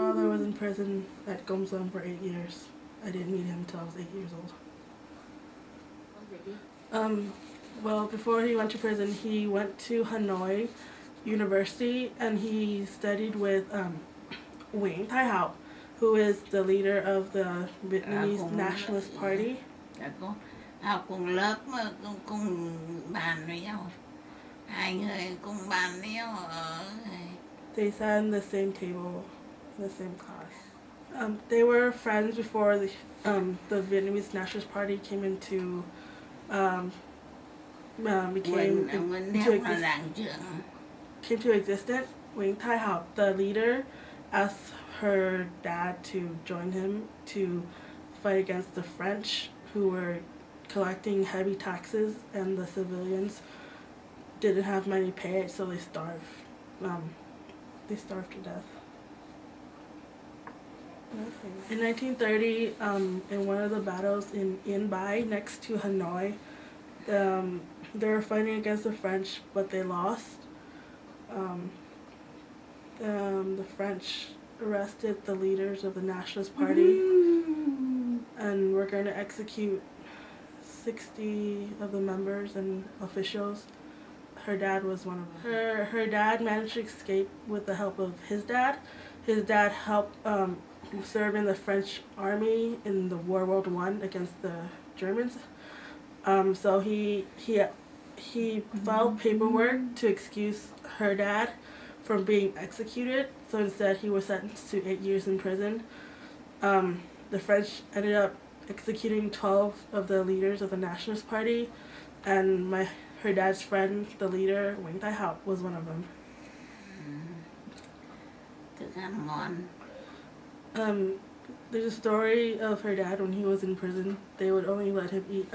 father was in prison at Gomsum for 8 years. I didn't meet him until I was 8 years old. Well, before he went to prison, he went to Hanoi University and he studied with Nguyen Thái Hậu, who is the leader of the Vietnamese Nationalist Party. Học cùng lớp mà cùng bàn với nhau, hai người cùng bàn với nhau ở. They sat in the same table, in the same class. They were friends before the Vietnamese Nationalist Party came into came to existence. Nguyen Thái Hậu, the leader, asked her dad to join him to fight against the French, who were collecting heavy taxes, and the civilians didn't have money to pay it, so they starved. They starved to death. In 1930, in one of the battles in Yên Bai, next to Hanoi, they were fighting against the French, but they lost. The French arrested the leaders of the Nationalist Party and were going to execute 60 of the members and officials. Her dad was one of them. Her dad managed to escape with the help of his dad. His dad helped serve in the French army in the World War I against the Germans. So he filed paperwork to excuse her dad from being executed. So instead, he was sentenced to 8 years in prison. The French ended up executing 12 of the leaders of the Nationalist Party, and her dad's friend, the leader, Nguyen Thái Hậu, was one of them. There's a story of her dad when he was in prison. They would only let him eat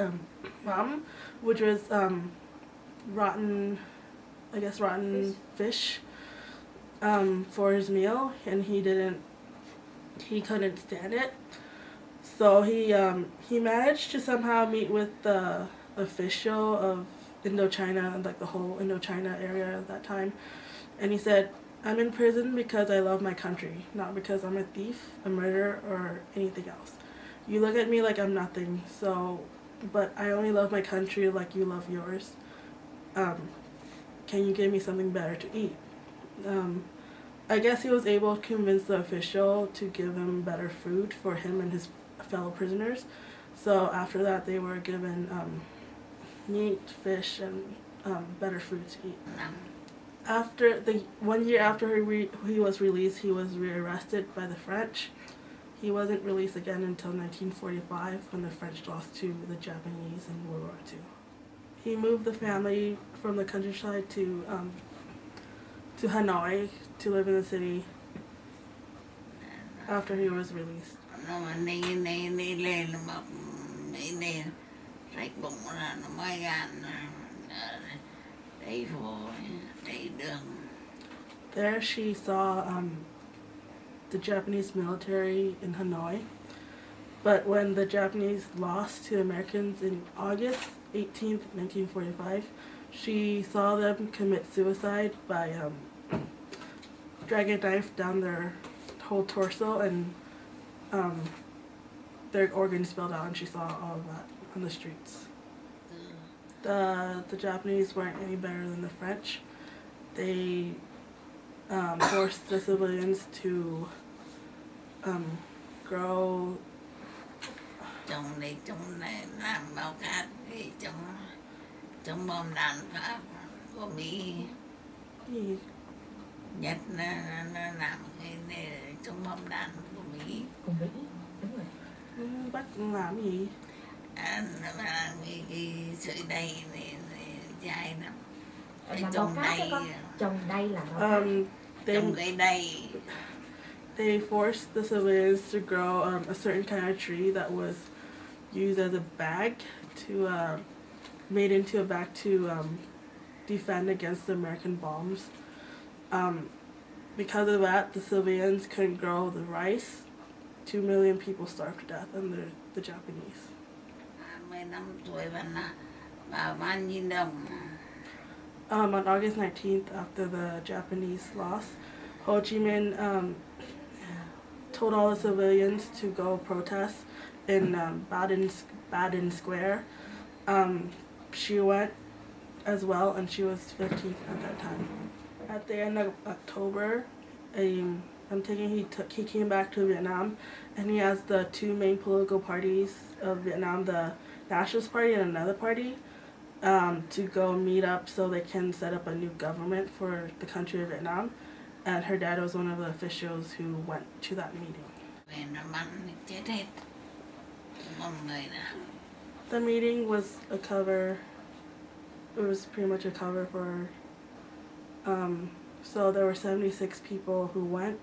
ram, which was rotten fish for his meal, and he couldn't stand it. So he managed to somehow meet with the official of Indochina, like the whole Indochina area at that time, and he said, "I'm in prison because I love my country, not because I'm a thief, a murderer, or anything else. You look at me like I'm nothing, but I only love my country like you love yours. Can you give me something better to eat?" I guess he was able to convince the official to give him better food for him and his fellow prisoners. So after that, they were given meat, fish, and better food to eat. After 1 year after he was released, he was rearrested by the French. He wasn't released again until 1945 when the French lost to the Japanese in World War II. He moved the family from the countryside to Hanoi to live in the city after he was released. There she saw the Japanese military in Hanoi, but when the Japanese lost to Americans in August 18th, 1945, she saw them commit suicide by dragging a knife down their whole torso, and their organs spilled out, and she saw all of that on the streets. The Japanese weren't any better than the French. They forced the civilians to grow. Làm bao cát thì trong bom đạn Pháp của Mỹ. Nhật nó làm cái này trong bom đạn của Mỹ. Của Mỹ, đúng rồi. Bắt làm gì? Nó làm cái sợi dây này dài lắm. Trồng đay. Trồng đay là trồng cái đay. They forced the civilians to grow a certain kind of tree that was used as a bag made into a bag to defend against the American bombs. Because of that, the civilians couldn't grow the rice. 2 million people starved to death under the Japanese. On August 19th, after the Japanese loss, Ho Chi Minh told all the civilians to go protest in Baden Square. She went as well, and she was 15 at that time. At the end of October, I'm thinking he came back to Vietnam, and he has the two main political parties of Vietnam, the Nationalist Party and another party, to go meet up so they can set up a new government for the country of Vietnam. And her dad was one of the officials who went to that meeting. The meeting was a cover. It was pretty much a cover for. So there were 76 people who went.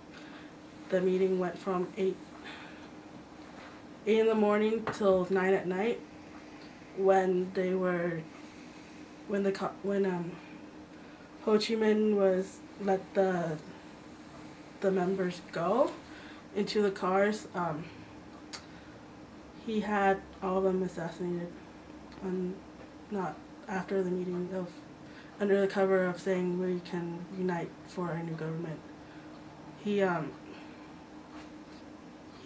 The meeting went from 8 in the morning till 9 at night. When Ho Chi Minh was let the members go into the cars, he had all of them assassinated, and not after the meeting, under the cover of saying we can unite for our new government. He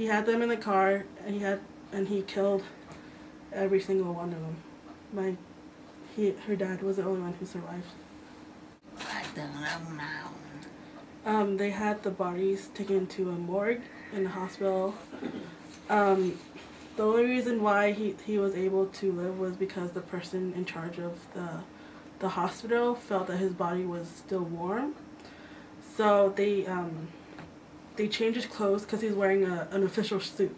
had them in the car, and he killed every single one of them. Her dad was the only one who survived. They had the bodies taken to a morgue in the hospital. The only reason why he was able to live was because the person in charge of the hospital felt that his body was still warm. So they changed his clothes, because he's wearing an official suit,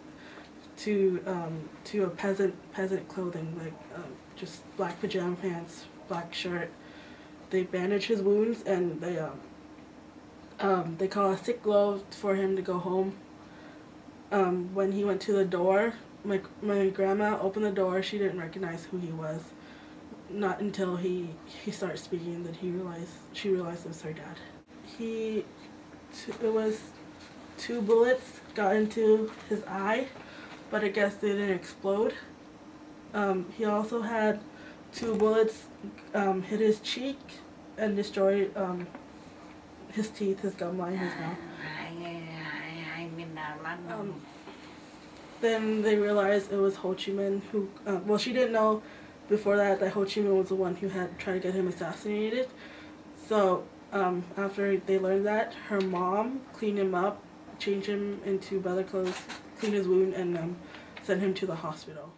to a peasant clothing, like just black pajama pants, black shirt. They bandaged his wounds, and they call a sick glove for him to go home. When he went to the door, my grandma opened the door. She didn't recognize who he was. Not until he started speaking that she realized it was her dad. It was 2 bullets got into his eye, but I guess they didn't explode. He also had 2 bullets hit his cheek and destroyed his teeth, his gum line, his mouth. Then they realized it was Ho Chi Minh who, well, she didn't know before that Ho Chi Minh was the one who had tried to get him assassinated. So after they learned that, her mom cleaned him up, changed him into better clothes, cleaned his wound, and sent him to the hospital.